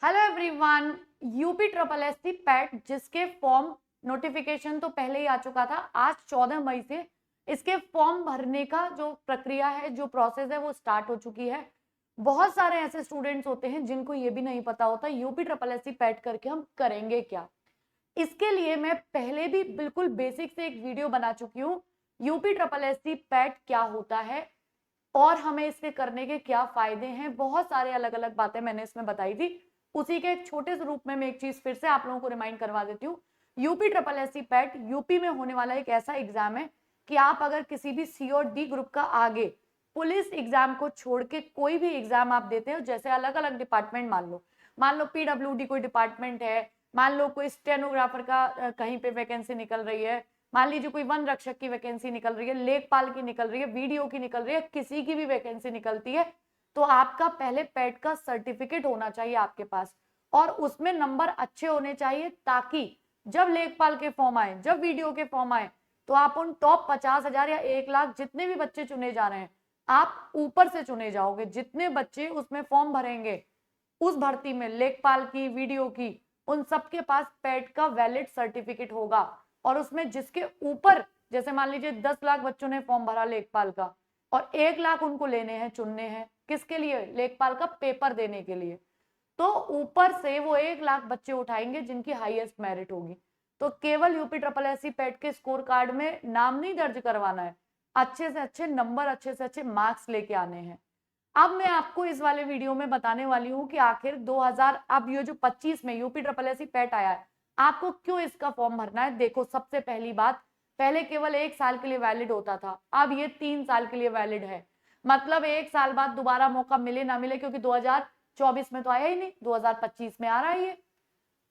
Hello everyone. UP triple S C PET जिसके form notification तो पहले ही आ चुका था। आज 14 मई से इसके फॉर्म भरने का जो प्रक्रिया है, जो प्रोसेस है, वो स्टार्ट हो चुकी है। बहुत सारे ऐसे स्टूडेंट्स होते हैं जिनको ये भी नहीं पता होता UP triple S C PET करके हम करेंगे क्या। इसके लिए मैं पहले भी बिल्कुल बेसिक से एक वीडियो बना चुकी हूँ। UP triple S C PET क्या होता है और हमें इसके करने के क्या फायदे हैं, बहुत सारे अलग अलग बातें मैंने इसमें बताई थी। उसी के एक छोटे से रूप में मैं एक चीज फिर से आप लोगों को रिमाइंड करवा देती हूँ। UP triple S C PET UP में होने वाला एक ऐसा एग्जाम है कि आप अगर किसी भी सी और डी ग्रुप का आगे पुलिस एग्जाम को छोड़ के कोई भी एग्जाम आप देते हो, जैसे अलग अलग डिपार्टमेंट, मान लो पीडब्ल्यूडी कोई डिपार्टमेंट है, मान लो कोई स्टेनोग्राफर का कहीं पे वैकेंसी निकल रही है, मान लीजिए कोई वन रक्षक की वैकेंसी निकल रही है, लेखपाल की निकल रही है, वीडियो की निकल रही है, किसी की भी वैकेंसी निकलती है, तो आपका पहले पैट का सर्टिफिकेट होना चाहिए आपके पास और उसमें नंबर अच्छे होने चाहिए, ताकि जब लेखपाल के फॉर्म आए, जब वीडियो के फॉर्म आए, तो आप उन टॉप 50,000 या 1 लाख जितने भी बच्चे चुने जा रहे हैं, आप ऊपर से चुने जाओगे। जितने बच्चे उसमें फॉर्म भरेंगे उस भर्ती में, लेखपाल की, वीडियो की, उन सबके पास पैट का वैलिड सर्टिफिकेट होगा। और उसमें जिसके ऊपर, जैसे मान लीजिए 10 लाख बच्चों ने फॉर्म भरा लेखपाल का और 1 लाख उनको लेने हैं, चुनने हैं, किसके लिए? लेखपाल का पेपर देने के लिए। तो ऊपर से वो 1 लाख बच्चे उठाएंगे जिनकी हाईएस्ट मेरिट होगी। तो केवल UP triple S C PET के स्कोर कार्ड में नाम नहीं दर्ज करवाना है, अच्छे से अच्छे नंबर, अच्छे से अच्छे मार्क्स लेके आने हैं। अब मैं आपको इस वाले वीडियो में बताने वाली हूँ कि आखिर 2000, अब ये जो 25 में UP triple S C PET आया है, आपको क्यों इसका फॉर्म भरना है। देखो, सबसे पहली बात, पहले केवल 1 साल के लिए वैलिड होता था, अब ये 3 साल के लिए वैलिड है। मतलब 1 साल बाद दोबारा मौका मिले ना मिले, क्योंकि 2024 में तो आया ही नहीं, 2025 में आ रहा है ये।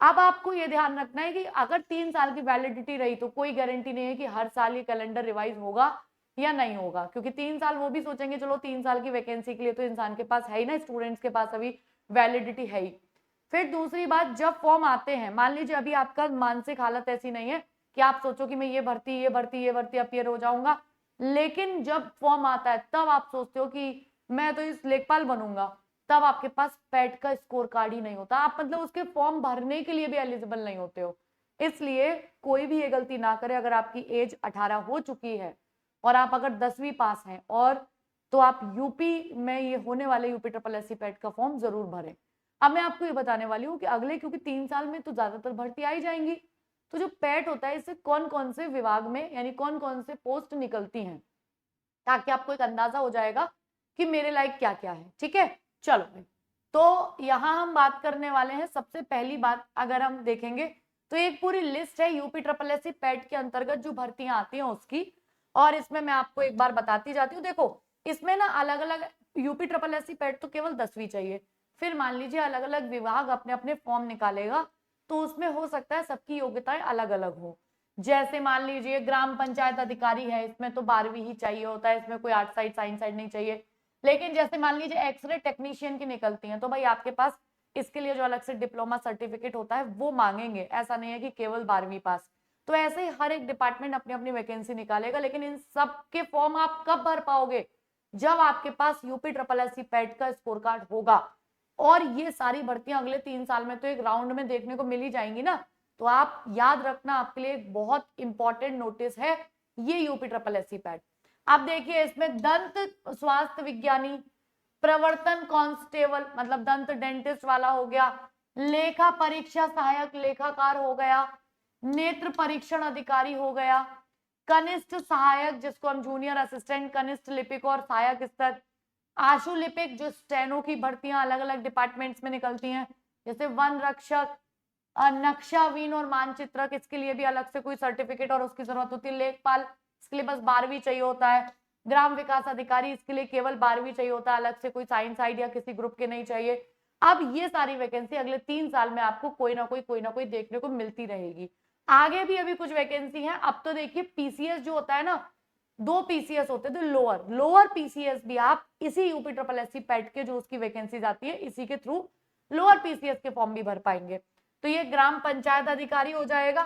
अब आपको ये ध्यान रखना है कि अगर 3 साल की वैलिडिटी रही तो कोई गारंटी नहीं है कि हर साल ये कैलेंडर रिवाइज होगा या नहीं होगा, क्योंकि 3 साल वो भी सोचेंगे चलो 3 साल की वैकेंसी के लिए तो इंसान के पास है ही ना, स्टूडेंट्स के पास अभी वैलिडिटी है ही। फिर दूसरी बात, जब फॉर्म आते हैं, मान लीजिए अभी आपका मानसिक हालत ऐसी नहीं है कि आप सोचो कि मैं ये भर्ती अपियर हो जाऊंगा, लेकिन जब फॉर्म आता है तब आप सोचते हो कि मैं तो इस लेखपाल बनूंगा, तब आपके पास पैट का स्कोर कार्ड ही नहीं होता, आप मतलब उसके फॉर्म भरने के लिए भी एलिजिबल नहीं होते हो। इसलिए कोई भी ये गलती ना करे। अगर आपकी एज 18 हो चुकी है और आप अगर 10वीं पास हैं, और तो आप यूपी में ये होने वाले UP triple S C PET का फॉर्म जरूर भरें। अब मैं आपको ये बताने वाली हूँ कि अगले, क्योंकि 3 साल में तो ज्यादातर भर्ती आ ही जाएंगी, तो जो पैट होता है इससे कौन कौन से विभाग में, यानी कौन कौन से पोस्ट निकलती हैं, ताकि आपको एक अंदाजा हो जाएगा कि मेरे लायक क्या क्या है। ठीक है, चलो भाई। तो यहाँ हम बात करने वाले हैं, सबसे पहली बात अगर हम देखेंगे तो एक पूरी लिस्ट है UP triple S C PET के अंतर्गत जो भर्तियां आती हैं उसकी, और इसमें मैं आपको एक बार बताती जाती हूँ। देखो, इसमें ना अलग अलग, UP triple S C PET तो केवल 10वीं चाहिए, फिर मान लीजिए अलग अलग विभाग अपने अपने फॉर्म निकालेगा, तो उसमें हो सकता है सबकी योग्यताएं अलग अलग हो। जैसे मान लीजिए ग्राम पंचायत अधिकारी है, इसमें तो 12वीं ही चाहिए होता है, इसमें कोई आर्ट साइड साइंस साइड नहीं चाहिए। लेकिन जैसे मान लीजिए एक्सरे टेक्नीशियन की निकलती हैं, तो भाई आपके पास इसके लिए जो अलग से डिप्लोमा सर्टिफिकेट होता है वो मांगेंगे, ऐसा नहीं है कि केवल 12वीं पास। तो ऐसे ही हर एक डिपार्टमेंट अपनी अपनी वैकेंसी निकालेगा, लेकिन इन सब के फॉर्म आप कब भर पाओगे? जब आपके पास UP triple S C PET का स्कोर कार्ड होगा। और ये सारी भर्तियां अगले 3 साल में तो एक राउंड में देखने को मिल ही जाएंगी ना। तो आप याद रखना, आपके लिए एक बहुत इंपॉर्टेंट नोटिस है ये UP triple S C PET. आप देखिए, इसमें दंत स्वास्थ्य विज्ञानी, प्रवर्तन कांस्टेबल मतलब दंत डेंटिस्ट वाला हो गया, लेखा परीक्षा सहायक लेखाकार हो गया, नेत्र परीक्षण अधिकारी हो गया, कनिष्ठ सहायक जिसको हम जूनियर असिस्टेंट, कनिष्ठ लिपिक और सहायक स्तर, आशु लिपिक जो स्टेनो की भर्तियां अलग अलग डिपार्टमेंट्स में निकलती हैं, जैसे वन रक्षक, नक्शावीन और मानचित्रक, इसके लिए भी अलग से कोई सर्टिफिकेट और उसकी जरूरत होती है। लेखपाल, इसके लिए बस 12वीं चाहिए होता है। ग्राम विकास अधिकारी, इसके लिए केवल 12वीं चाहिए होता है, अलग से कोई साइंस साइड या किसी ग्रुप के नहीं चाहिए। अब ये सारी वैकेंसी अगले 3 साल में आपको कोई ना कोई देखने को मिलती रहेगी। आगे भी अभी कुछ वैकेंसी है। अब तो देखिए, पीसीएस जो होता है ना, 2 पीसीएस होते थे, लोअर लोअर पीसीएस भी आप इसी UP triple S C PET के जो उसकी वैकेंसी आती है इसी के थ्रू लोअर पीसीएस के फॉर्म भी भर पाएंगे। तो ये ग्राम पंचायत अधिकारी हो जाएगा,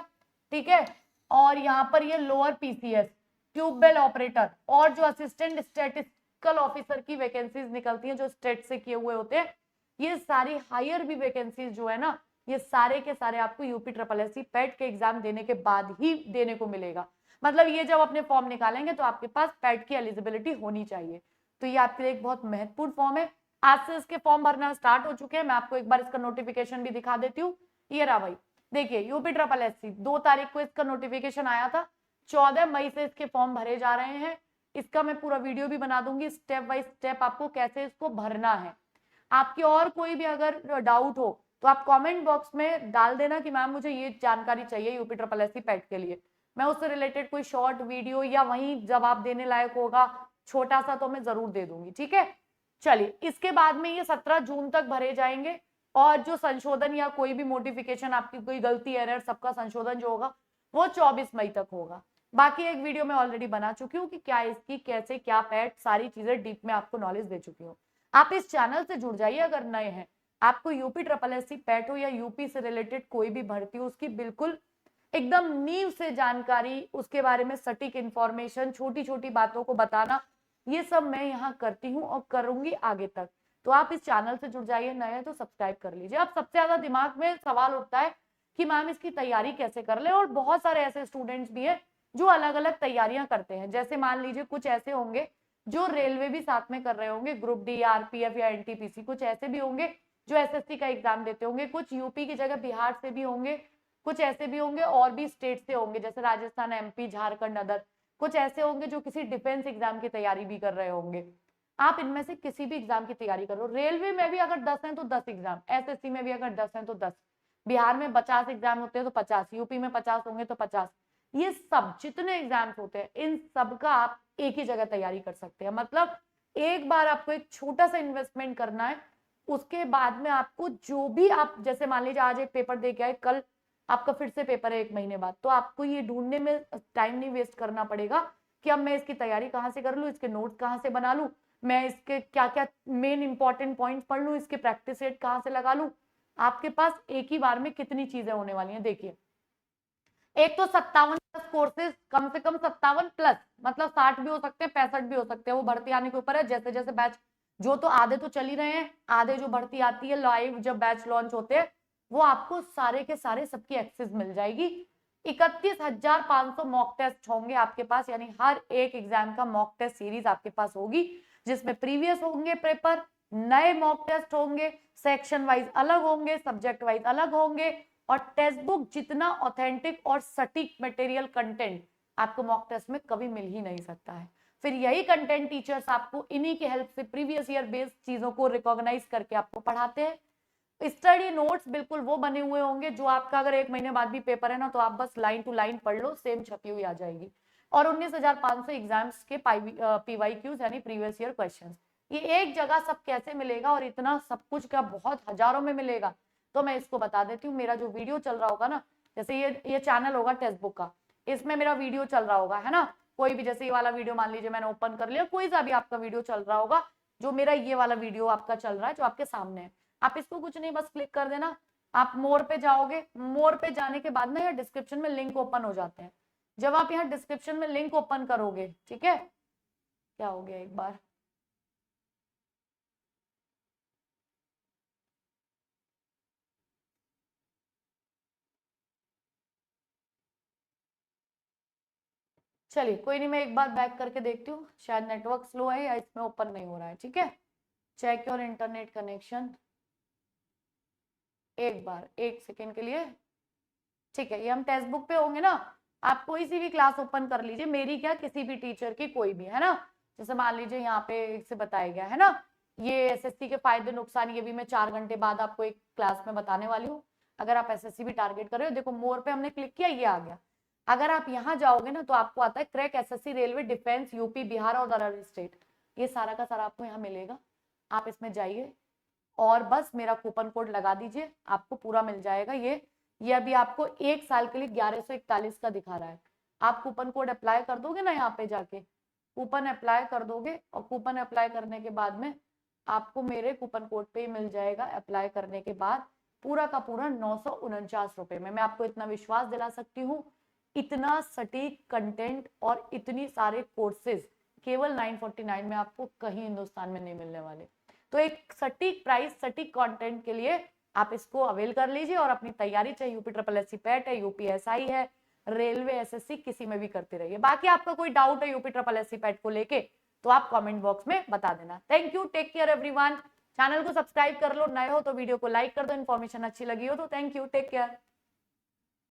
ठीक है। और यहाँ पर ये लोअर पीसीएस, ट्यूबवेल ऑपरेटर, और जो असिस्टेंट स्टैटिस्टिकल ऑफिसर की वैकेंसीज निकलती हैं जो स्टेट से किए हुए होते हैं, ये सारी हायर भी वैकेंसीज जो है ना, ये सारे के सारे आपको UP triple S C PET के एग्जाम देने के बाद ही देने को मिलेगा। मतलब ये जब अपने फॉर्म निकालेंगे तो आपके पास पैट की एलिजिबिलिटी होनी चाहिए। तो ये आपके लिए एक बहुत महत्वपूर्ण फॉर्म है। आज से इसके फॉर्म भरना स्टार्ट हो चुके हैं। मैं आपको एक बार इसका नोटिफिकेशन भी दिखा देती हूँ। ये रहा भाई, देखिए यूपी ट्रिपल एस सी 2 तारीख को इसका नोटिफिकेशन आया था। 14 मई से इसके फॉर्म भरे जा रहे हैं। इसका मैं पूरा वीडियो भी बना दूंगी स्टेप बाय स्टेप आपको कैसे इसको भरना है। आपकी और कोई भी अगर डाउट हो तो आप कमेंट बॉक्स में डाल देना कि मैम मुझे ये जानकारी चाहिए UP triple S C PET के लिए। मैं उससे रिलेटेड कोई शॉर्ट वीडियो या वहीं जवाब देने लायक होगा छोटा सा तो मैं जरूर दे दूंगी, ठीक है। चलिए, इसके बाद में ये 17 जून तक भरे जाएंगे और जो संशोधन या कोई भी मॉडिफिकेशन आपकी कोई गलती एरर सबका संशोधन जो होगा वो 24 मई तक होगा। बाकी एक वीडियो मैं ऑलरेडी बना चुकी हूँ कि क्या इसकी कैसे क्या पैट सारी चीजें डीप में आपको नॉलेज दे चुकी हूँ। आप इस चैनल से जुड़ जाइए अगर नए हैं। आपको UP triple S C PET हो या यूपी से रिलेटेड कोई भी भर्ती हो उसकी बिल्कुल एकदम नींव से जानकारी, उसके बारे में सटीक इंफॉर्मेशन, छोटी छोटी बातों को बताना, ये सब मैं यहाँ करती हूँ और करूंगी आगे तक। तो आप इस चैनल से जुड़ जाइए, नए हैं तो सब्सक्राइब कर लीजिए। अब सबसे ज्यादा दिमाग में सवाल उठता है कि मैम इसकी तैयारी कैसे कर ले, और बहुत सारे ऐसे स्टूडेंट्स भी हैं जो अलग अलग तैयारियां करते हैं। जैसे मान लीजिए कुछ ऐसे होंगे जो रेलवे भी साथ में कर रहे होंगे, ग्रुप डी, आरपीएफ या एनटीपीसी, कुछ ऐसे भी होंगे जो एसएससी का एग्जाम देते होंगे, कुछ यूपी की जगह बिहार से भी होंगे, कुछ ऐसे भी होंगे और भी स्टेट से होंगे जैसे राजस्थान, एमपी, झारखंड, अदर कुछ ऐसे होंगे जो किसी डिफेंस एग्जाम की तैयारी भी कर रहे होंगे। आप इनमें से किसी भी एग्जाम की तैयारी करो। रेलवे में भी अगर 10 हैं तो 10 एग्जाम, एसएससी में भी अगर 10 हैं तो 10, बिहार में 50 एग्जाम होते हैं तो 50, यूपी में 50 होंगे तो 50, ये सब जितने एग्जाम्स होते हैं इन सब का आप एक ही जगह तैयारी कर सकते हैं। मतलब एक बार आपको एक छोटा सा इन्वेस्टमेंट करना है, उसके बाद में आपको जो भी आप, जैसे मान लीजिए आज एक पेपर दे के आए, कल आपका फिर से पेपर है 1 महीने बाद, तो आपको ये ढूंढने में टाइम नहीं वेस्ट करना पड़ेगा कि अब मैं इसकी तैयारी कहाँ से कर लूँ, इसके नोट्स कहाँ से बना लूँ, मैं इसके क्या क्या मेन इंपॉर्टेंट पॉइंट पढ़ लूँ, इसके प्रैक्टिस सेट कहाँ से लगा लूँ। आपके पास एक ही बार में कितनी चीजें होने वाली हैं देखिए। एक तो 57+ कोर्सेज, कम से कम 57+, मतलब 60 भी हो सकते हैं, 65 भी हो सकते हैं, वो भर्ती आने के ऊपर है। जैसे जैसे बैच, जो तो आधे तो चल ही रहे हैं, आधे जो भर्ती आती है लाइव जब बैच लॉन्च होते हैं वो आपको सारे के सारे सबकी एक्सेस मिल जाएगी। 31,500 मॉक टेस्ट होंगे आपके पास, यानी हर एक एग्जाम का मॉक टेस्ट सीरीज आपके पास होगी जिसमें प्रीवियस होंगे पेपर, नए मॉक टेस्ट होंगे, सेक्शन वाइज अलग होंगे, सब्जेक्ट वाइज अलग होंगे, और टेक्स्ट बुक जितना ऑथेंटिक और सटीक मटेरियल कंटेंट आपको मॉक टेस्ट में कभी मिल ही नहीं सकता है। फिर यही कंटेंट टीचर्स आपको इन्हीं की हेल्प से प्रीवियस ईयर बेस्ड चीजों को रिकॉग्नाइज करके आपको पढ़ाते हैं। स्टडी नोट्स बिल्कुल वो बने हुए होंगे जो आपका अगर 1 महीने बाद भी पेपर है ना तो आप बस लाइन टू लाइन पढ़ लो, सेम छपी हुई आ जाएगी। और 19,500 एग्जाम्स के पीवाईक्यूज यानी प्रीवियस ईयर क्वेश्चंस, ये एक जगह सब कैसे मिलेगा और इतना सब कुछ क्या बहुत हजारों में मिलेगा, तो मैं इसको बता देती हूँ। मेरा जो वीडियो चल रहा होगा ना, जैसे ये चैनल होगा टेक्स्ट बुक का, इसमें मेरा वीडियो चल रहा होगा है ना, कोई भी, जैसे ये वाला वीडियो मान लीजिए मैंने ओपन कर लिया, कोई सा भी आपका वीडियो चल रहा होगा, जो मेरा ये वाला वीडियो आपका चल रहा है जो आपके सामने है, आप इसको कुछ नहीं बस क्लिक कर देना, आप मोर पे जाओगे, मोर पे जाने के बाद ना यहाँ डिस्क्रिप्शन में लिंक ओपन हो जाते हैं। जब आप यहाँ डिस्क्रिप्शन में लिंक ओपन करोगे, ठीक है, क्या हो गया एक बार, चलिए कोई नहीं, मैं एक बार बैक करके देखती हूँ, शायद नेटवर्क स्लो है या इसमें ओपन नहीं हो रहा है। ठीक है, चेक योर इंटरनेट कनेक्शन, एक बार 1 सेकेंड के लिए। ठीक है, ये हम टेक्स्ट बुक पे होंगे ना, आप कोई सी भी क्लास ओपन कर लीजिए, मेरी क्या किसी भी टीचर की कोई भी, है ना। जैसे मान लीजिए यहाँ पे से बताया गया है ना, ये एसएससी के फायदे नुकसान, ये भी मैं 4 घंटे बाद आपको एक क्लास में बताने वाली हूँ। अगर आप एसएससी भी टारगेट कर रहे हो, देखो मोर पे हमने क्लिक किया, ये आ गया। अगर आप यहाँ जाओगे ना तो आपको आता है crack SSC railway defence UP Bihar और अदर स्टेट, ये सारा का सारा आपको यहाँ मिलेगा। आप इसमें जाइए और बस मेरा कूपन कोड लगा दीजिए, आपको पूरा मिल जाएगा। ये अभी आपको 1 साल के लिए 1141 का दिखा रहा है। आप कूपन कोड अप्लाई कर दोगे ना, यहाँ पे जाके कूपन अप्लाई कर दोगे, और कूपन अप्लाई करने के बाद में आपको मेरे कूपन कोड पे मिल जाएगा, अप्लाई करने के बाद पूरा का पूरा 949 रुपए में। मैं आपको इतना विश्वास दिला सकती हूँ, इतना सटीक कंटेंट और इतनी सारे कोर्सेज केवल 949 में आपको कहीं हिंदुस्तान में नहीं मिलने वाले। तो एक सटीक प्राइस, सटीक कंटेंट के लिए आप इसको अवेल कर लीजिए और अपनी तैयारी, चाहे यूपी ट्रिपल एससी पैट है, यूपीएसआई है, रेलवे, एसएससी, किसी में भी करते रहिए। बाकी आपका कोई डाउट है यूपी ट्रिपल एससी पैट को लेके तो आप कमेंट बॉक्स में बता देना। Thank you, take care everyone. Channel को सब्सक्राइब कर लो, नए हो तो वीडियो को लाइक कर दो, इन्फॉर्मेशन अच्छी लगी हो तो। Thank you, take care.